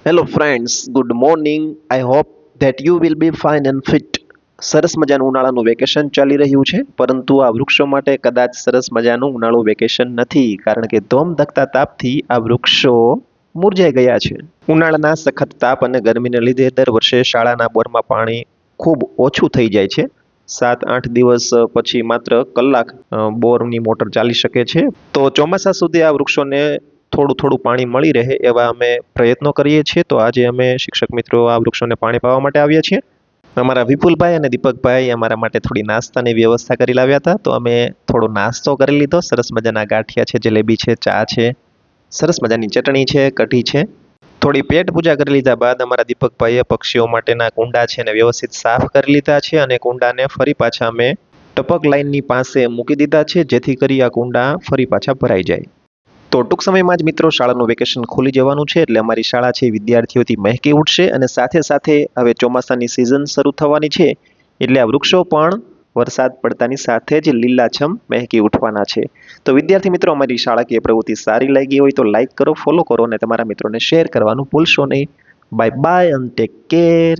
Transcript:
Hello friends, good morning. I hope that you will be fine and fit. સરસ મજાનું ઉનાળાનું vacation ચાલી રહ્યું છે, પરંતુ આ વૃક્ષો માટે કદાચ સરસ મજાનું ઉનાળુ વેકેશન નથી, કારણ કે ધોમધખતા તાપથી આ વૃક્ષો મુરઝાઈ ગયા છે. ઉનાળાના સખત તાપ અને ગરમીને લીધે દર વર્ષે શાળાના બોરમાં પાણી ખૂબ ઓછું થઈ જાય છે. 7-8 દિવસ પછી માત્ર કલાક બોરની મોટર ચાલી શકે છે. તો ચોમાસા સુધી આ વૃક્ષોને થોડું થોડું પાણી મળી રહે એવા અમે પ્રયત્નો કરીએ છીએ. તો આજે અમે શિક્ષક મિત્રો આ વૃક્ષોને પાણી પાવા માટે આવ્યા છીએ. અમારા વિપુલભાઈ અને દીપકભાઈ અમારા માટે થોડી નાસ્તાની વ્યવસ્થા કરી લાવ્યા હતા, તો અમે થોડો નાસ્તો કરી લીધો. સરસ મજાના ગાંઠિયા છે, જલેબી છે, ચા છે, સરસ મજાની ચટણી છે, કઢી છે. થોડી પેટ પૂજા કરી લીધા બાદ અમારા દીપકભાઈએ પક્ષીઓ માટેના કુંડા છે ને વ્યવસ્થિત સાફ કરી લીધા છે, અને કુંડાને ફરી પાછા અમે ટપક લાઈનની પાસે મૂકી દીધા છે, જેથી કરી આ કુંડા ફરી પાછા ભરાઈ જાય. તો ટૂંક સમયમાં જ મિત્રો શાળાનું વેકેશન ખુલી જવાનું છે, એટલે અમારી શાળા છે વિદ્યાર્થીઓથી મહેકી ઉઠશે, અને સાથે સાથે હવે ચોમાસાની સિઝન શરૂ થવાની છે, એટલે આ વૃક્ષો પણ વરસાદ પડતાની સાથે જ લીલાછમ મહેકી ઉઠવાના છે. તો વિદ્યાર્થી મિત્રો, અમારી શાળાકીય પ્રવૃત્તિ સારી લાગી હોય તો લાઈક કરો, ફોલો કરો અને તમારા મિત્રોને શેર કરવાનું ભૂલશો નહીં. Bye bye and take care.